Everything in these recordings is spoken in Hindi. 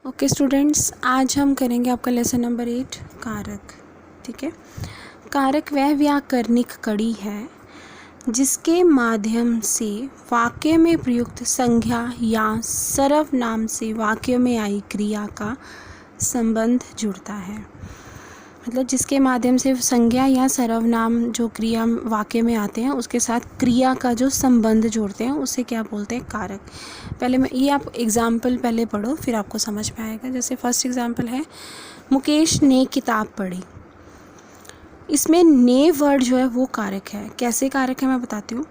ओके स्टूडेंट्स, आज हम करेंगे आपका लेसन नंबर 8 कारक। ठीक है। कारक वह व्याकरणिक कड़ी है जिसके माध्यम से वाक्य में प्रयुक्त संज्ञा या सर्वनाम से वाक्य में आई क्रिया का संबंध जुड़ता है। मतलब जिसके माध्यम से संज्ञा या सर्वनाम जो क्रिया वाक्य में आते हैं उसके साथ क्रिया का जो संबंध जोड़ते हैं उसे क्या बोलते हैं? कारक। पहले मैं ये आप एग्जाम्पल पहले पढ़ो फिर आपको समझ में आएगा। जैसे फर्स्ट एग्जाम्पल है, मुकेश ने किताब पढ़ी। इसमें ने वर्ड जो है वो कारक है। कैसे कारक है मैं बताती हूँ।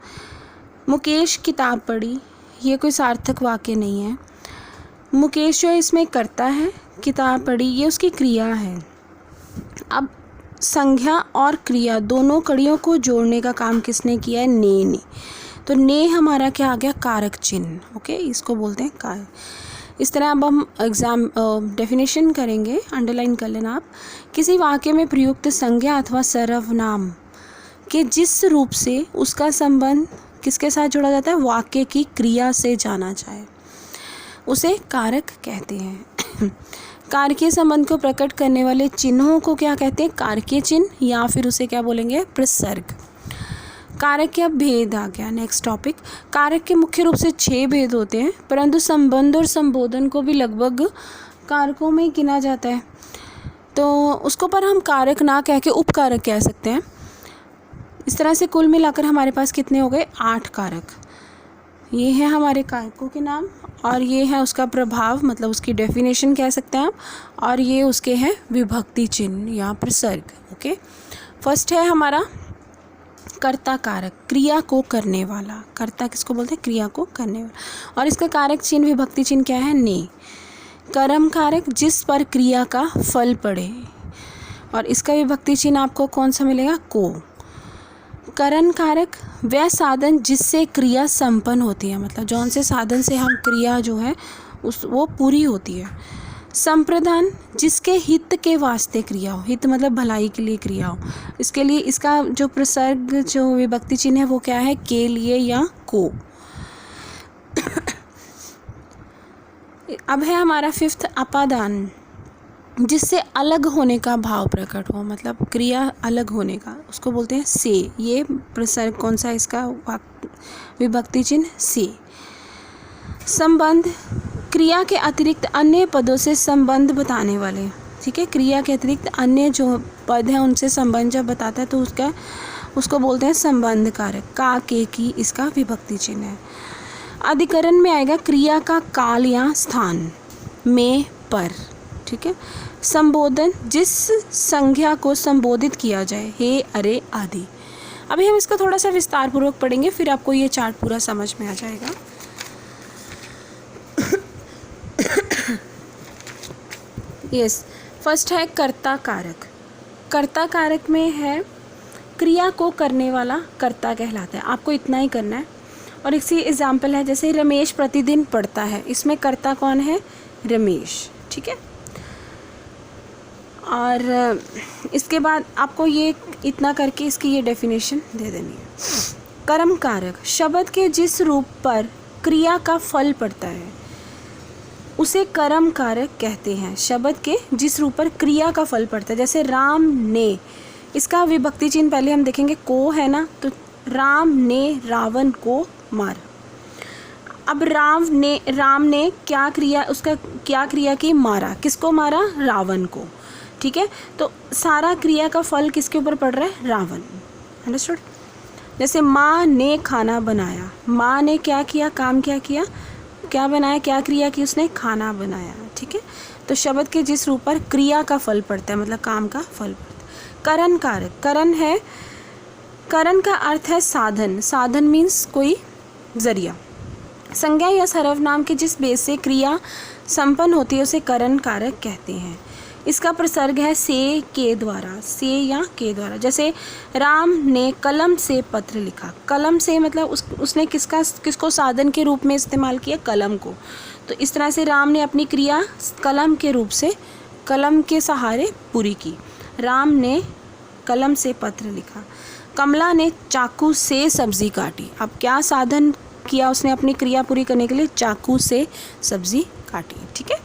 मुकेश किताब पढ़ी, ये कोई सार्थक वाक्य नहीं है। मुकेश जो है इसमें करता है, किताब पढ़ी ये उसकी क्रिया है। अब संज्ञा और क्रिया दोनों कड़ियों को जोड़ने का काम किसने किया है? ने। तो ने हमारा क्या आ गया? कारक चिन्ह। ओके, इसको बोलते हैं कारक। इस तरह अब हम डेफिनेशन करेंगे, अंडरलाइन कर लेना आप। किसी वाक्य में प्रयुक्त संज्ञा अथवा सर्वनाम के जिस रूप से उसका संबंध किसके साथ जोड़ा जाता है? वाक्य की क्रिया से जाना जाए उसे कारक कहते हैं। कारकीय संबंध को प्रकट करने वाले चिन्हों को क्या कहते हैं? कारकीय चिन्ह, या फिर उसे क्या बोलेंगे? प्रसर्ग। कारक का भेद आ गया। नेक्स्ट टॉपिक, कारक के मुख्य रूप से 6 भेद होते हैं, परंतु संबंध और संबोधन को भी लगभग कारकों में ही गिना जाता है। तो उसको पर हम कारक ना कह के उपकारक कह सकते हैं। इस तरह से कुल मिलाकर हमारे पास कितने हो गए? 8 कारक। ये है हमारे कारकों के नाम और ये है उसका प्रभाव, मतलब उसकी डेफिनेशन कह सकते हैं आप, और ये उसके हैं विभक्ति चिन्ह या प्रसर्ग। ओके, फर्स्ट है हमारा कर्ता कारक, क्रिया को करने वाला। कर्ता किसको बोलते हैं? क्रिया को करने वाला। और इसका कारक चिन्ह विभक्ति चिन्ह क्या है? ने। कर्म कारक, जिस पर क्रिया का फल पड़े, और इसका विभक्ति चिन्ह आपको कौन सा मिलेगा? को। करण कारक, वह साधन जिससे क्रिया संपन्न होती है, मतलब जौन से साधन से हम क्रिया जो है वो पूरी होती है। संप्रदान, जिसके हित के वास्ते क्रिया हो, हित मतलब भलाई के लिए क्रिया हो। इसके लिए इसका जो प्रसर्ग जो विभक्ति चिन्ह है वो क्या है? के लिए या को। अब है हमारा फिफ्थ अपादान, जिससे अलग होने का भाव प्रकट हो, मतलब क्रिया अलग होने का, उसको बोलते हैं से। ये प्रसर्ग कौन सा है? इसका विभक्ति चिन्ह से। संबंध, क्रिया के अतिरिक्त अन्य पदों से संबंध बताने वाले। ठीक है, क्रिया के अतिरिक्त अन्य जो पद हैं उनसे संबंध जब बताता है तो उसको बोलते हैं संबंध कारक। का, के, की इसका विभक्ति चिन्ह है। अधिकरण में आएगा क्रिया का काल या स्थान, में, पर। ठीक है। संबोधन, जिस संज्ञा को संबोधित किया जाए, हे, अरे आदि। अभी हम इसका थोड़ा सा विस्तार पूर्वक पढ़ेंगे फिर आपको ये चार्ट पूरा समझ में आ जाएगा। यस, फर्स्ट है कर्ता कारक। कर्ता कारक में है क्रिया को करने वाला कर्ता कहलाता है। आपको इतना ही करना है। और इसी एग्जाम्पल है, जैसे रमेश प्रतिदिन पढ़ता है, इसमें कर्ता कौन है? रमेश। ठीक है। और इसके बाद आपको ये इतना करके इसकी ये डेफिनेशन दे देनी है। कर्म कारक, शब्द के जिस रूप पर क्रिया का फल पड़ता है उसे कर्म कारक कहते हैं। शब्द के जिस रूप पर क्रिया का फल पड़ता है, जैसे राम ने, इसका विभक्ति चिन्ह पहले हम देखेंगे को है ना, तो राम ने रावण को मारा। अब राम ने क्या क्रिया, उसका क्या क्रिया की? मारा। किसको मारा? रावण को। ठीक है, तो सारा क्रिया का फल किसके ऊपर पड़ रहा है? रावण। अंडरस्टूड। जैसे माँ ने खाना बनाया, माँ ने क्या किया? काम क्या किया? क्या बनाया? क्या क्रिया की उसने? खाना बनाया। ठीक है, तो शब्द के जिस रूप पर क्रिया का फल पड़ता है, मतलब काम का फल पड़ता है। करण कारक, करण है, करण का अर्थ है साधन। साधन मीन्स कोई जरिया। संज्ञा या सर्वनाम के जिस बेस से क्रिया संपन्न होती है उसे करण कारक कहते हैं। इसका प्रसर्ग है से, के द्वारा, से या के द्वारा। जैसे राम ने कलम से पत्र लिखा। कलम से मतलब उसने किसको साधन के रूप में इस्तेमाल किया? कलम को। तो इस तरह से राम ने अपनी क्रिया कलम के रूप से, कलम के सहारे पूरी की। राम ने कलम से पत्र लिखा। कमला ने चाकू से सब्जी काटी। अब क्या साधन किया उसने अपनी क्रिया पूरी करने के लिए? चाकू से सब्जी काटी। ठीक है।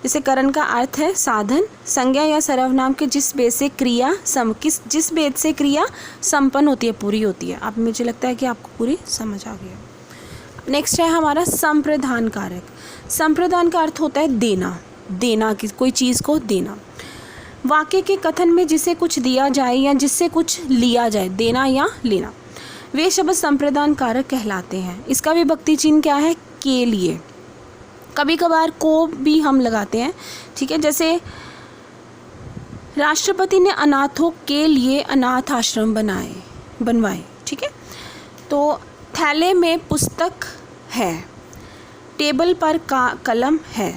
जैसे करण का अर्थ है साधन, संज्ञा या सर्वनाम के जिस भेद से क्रिया जिस भेद से क्रिया संपन्न होती है, पूरी होती है। अब मुझे लगता है कि आपको पूरी समझ आ गई है। नेक्स्ट है हमारा संप्रदान कारक। संप्रदान का अर्थ होता है देना, देना कोई चीज़ को देना। वाक्य के कथन में जिसे कुछ दिया जाए या जिससे कुछ लिया जाए, देना या लेना, वे शब्द संप्रदान कारक कहलाते हैं। इसका विभक्ति चिन्ह क्या है? के लिए। कभी कभार को भी हम लगाते हैं, ठीक है। जैसे राष्ट्रपति ने अनाथों के लिए अनाथ आश्रम बनवाए, ठीक है। तो थैले में पुस्तक है, टेबल पर कलम है।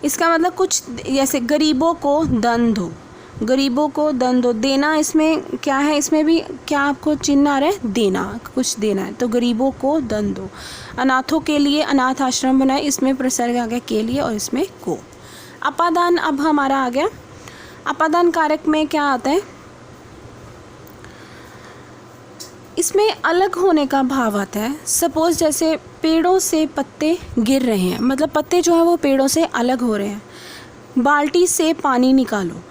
इसका मतलब कुछ जैसे गरीबों को दान दो, गरीबों को दान दो। देना इसमें क्या है? इसमें भी क्या आपको चिन्ह आ रहा है? देना, कुछ देना है। तो गरीबों को दान दो। अनाथों के लिए अनाथ आश्रम बनाए, इसमें प्रसर्ग आ गया के लिए और इसमें को। अपादान अब हमारा आ गया। अपादान कारक में क्या आता है? इसमें अलग होने का भाव आता है। सपोज जैसे पेड़ों से पत्ते गिर रहे हैं, मतलब पत्ते जो है वो पेड़ों से अलग हो रहे हैं। बाल्टी से पानी निकालो,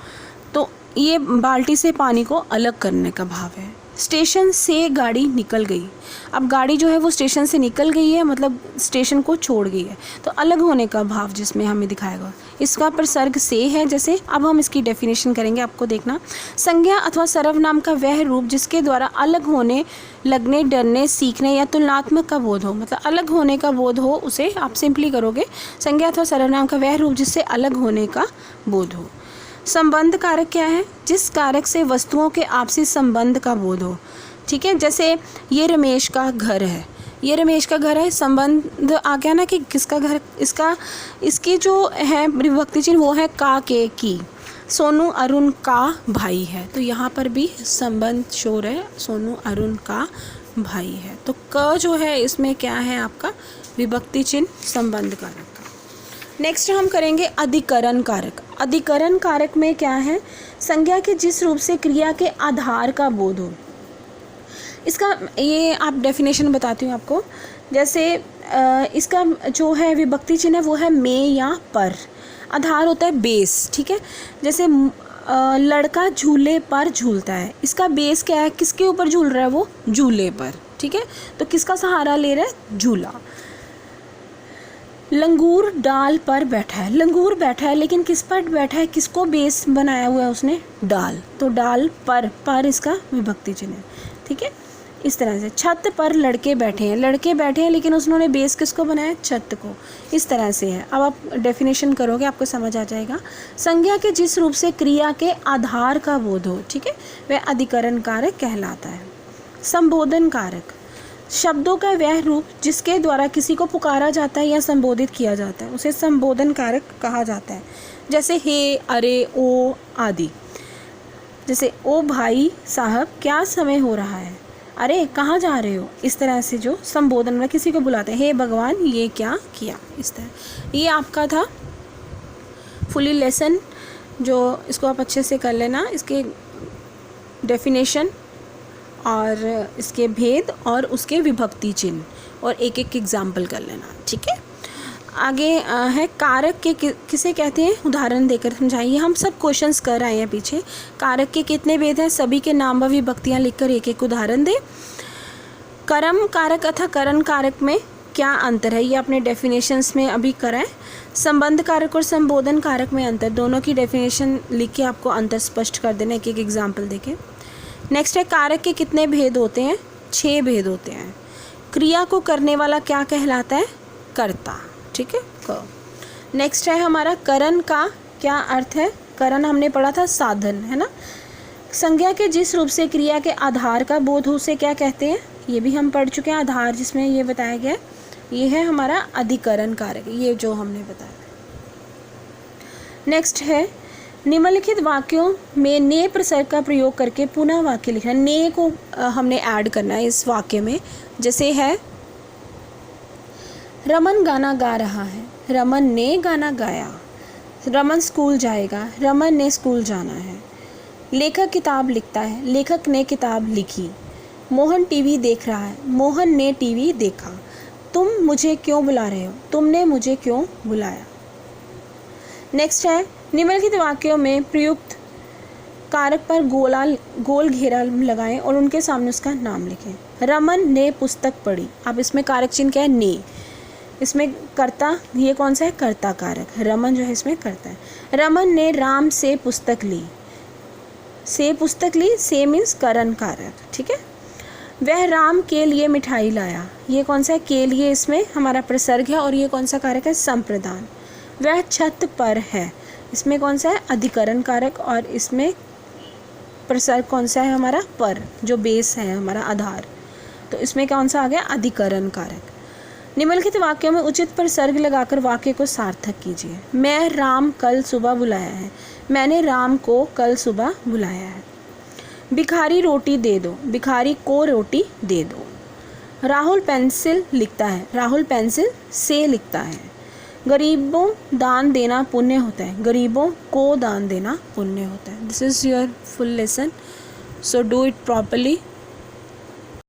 तो ये बाल्टी से पानी को अलग करने का भाव है। स्टेशन से गाड़ी निकल गई, अब गाड़ी जो है वो स्टेशन से निकल गई है, मतलब स्टेशन को छोड़ गई है, तो अलग होने का भाव जिसमें हमें दिखाएगा। इसका प्रसर्ग से है। जैसे अब हम इसकी डेफिनेशन करेंगे, आपको देखना। संज्ञा अथवा सर्वनाम का वह रूप जिसके द्वारा अलग होने, लगने, डरने, सीखने या तुलनात्मक का बोध हो, मतलब अलग होने का बोध हो, उसे आप सिंपली करोगे संज्ञा अथवा सर्वनाम का वह रूप जिससे अलग होने का बोध हो। संबंध कारक क्या है? जिस कारक से वस्तुओं के आपसी संबंध का बोध हो, ठीक है। जैसे ये रमेश का घर है, ये रमेश का घर है, संबंध आ गया ना कि किसका घर, इसकी जो है विभक्ति चिन्ह वो है का के की। सोनू अरुण का भाई है, तो यहाँ पर भी संबंध शोर है, सोनू अरुण का भाई है। तो क जो है इसमें क्या है आपका? विभक्ति चिन्ह संबंध कारक का। नेक्स्ट हम करेंगे अधिकरण कारक। अधिकरण कारक में क्या है? संज्ञा के जिस रूप से क्रिया के आधार का बोध हो। इसका ये आप डेफिनेशन बताती हूँ आपको। जैसे इसका जो है विभक्ति चिन्ह है वो है में या पर। आधार होता है बेस, ठीक है। जैसे लड़का झूले पर झूलता है, इसका बेस क्या है? किसके ऊपर झूल रहा है? वो झूले पर, ठीक है। तो किसका सहारा ले रहा है? झूला। लंगूर डाल पर बैठा है, लंगूर बैठा है लेकिन किस पर बैठा है? किसको बेस बनाया हुआ है उसने? डाल। तो डाल पर इसका विभक्ति चिन्ह है, ठीक है। इस तरह से छत पर लड़के बैठे हैं, लड़के बैठे हैं लेकिन उन्होंने बेस किसको बनाया? छत को। इस तरह से है। अब आप डेफिनेशन करोगे आपको समझ आ जाएगा। संज्ञा के जिस रूप से क्रिया के आधार का बोध हो, ठीक है, वह अधिकरण कारक कहलाता है। संबोधन कारक, शब्दों का वह रूप जिसके द्वारा किसी को पुकारा जाता है या संबोधित किया जाता है, उसे संबोधन कारक कहा जाता है। जैसे हे, अरे, ओ आदि। जैसे ओ भाई साहब क्या समय हो रहा है, अरे कहाँ जा रहे हो, इस तरह से जो संबोधन में किसी को बुलाते हैं, हे भगवान ये क्या किया, इस तरह। ये आपका था फुली लेसन, जो इसको आप अच्छे से कर लेना, इसके डेफिनेशन और इसके भेद और उसके विभक्ति चिन्ह और एक एक एग्जाम्पल कर लेना, ठीक है। आगे है कारक के किसे कहते हैं? उदाहरण देकर समझाइए। हम सब क्वेश्चंस कर आए हैं पीछे। कारक के कितने भेद हैं? सभी के नाम व विभक्तियाँ लिखकर एक एक उदाहरण दे। कर्म कारक अथवा करण कारक में क्या अंतर है? ये अपने डेफिनेशंस में अभी कराएं। संबंध कारक और संबोधन कारक में अंतर, दोनों की डेफिनेशन लिख के आपको अंतर स्पष्ट कर देना एक एक एग्जाम्पल देके। नेक्स्ट है कारक के कितने भेद होते हैं? 6 भेद होते हैं। क्रिया को करने वाला क्या कहलाता है? कर्ता, ठीक है, क। नेक्स्ट है हमारा करण का क्या अर्थ है? करण हमने पढ़ा था साधन, है ना। संज्ञा के जिस रूप से क्रिया के आधार का बोध हो उसे क्या कहते हैं? ये भी हम पढ़ चुके हैं। आधार जिसमें ये बताया गया है, ये है हमारा अधिकरण कारक, ये जो हमने बताया। नेक्स्ट है निम्नलिखित वाक्यों में ने प्रसर्ग का प्रयोग करके पुनः वाक्य लिखना। ने को हमने ऐड करना है इस वाक्य में। जैसे है रमन गाना गा रहा है, रमन ने गाना गाया। रमन स्कूल जाएगा, रमन ने स्कूल जाना है। लेखक किताब लिखता है, लेखक ने किताब लिखी। मोहन टीवी देख रहा है, मोहन ने टीवी देखा। तुम मुझे क्यों बुला रहे हो, तुमने मुझे क्यों बुलाया। नेक्स्ट है, निम्नलिखित वाक्यों में प्रयुक्त कारक पर गोल घेरा लगाएं और उनके सामने उसका नाम लिखें। रमन ने पुस्तक पढ़ी। अब इसमें कारक चिन्ह क्या है? ने। इसमें कर्ता, ये कौन सा है? कर्ता कारक। रमन जो है इसमें कर्ता है। रमन ने राम से पुस्तक ली। से पुस्तक ली, से मीन्स करण कारक, ठीक है। वह राम के लिए मिठाई लाया। ये कौन सा है? के लिए इसमें हमारा प्रसर्ग है और ये कौन सा कारक है? संप्रदान। वह छत पर है। इसमें कौन सा है? अधिकरण कारक और इसमें प्रसर्ग कौन सा है हमारा? पर, जो बेस है हमारा आधार। तो इसमें कौन सा आ गया? अधिकरण कारक। निम्नलिखित वाक्यों में उचित प्रसर्ग लगाकर वाक्य को सार्थक कीजिए। मैं राम कल सुबह बुलाया है। मैंने राम को कल सुबह बुलाया है। भिखारी रोटी दे दो। भिखारी को रोटी दे दो। राहुल पेंसिल लिखता है। राहुल पेंसिल से लिखता है। गरीबों दान देना पुण्य होता है। गरीबों को दान देना पुण्य होता है। This is your full lesson, so do it properly.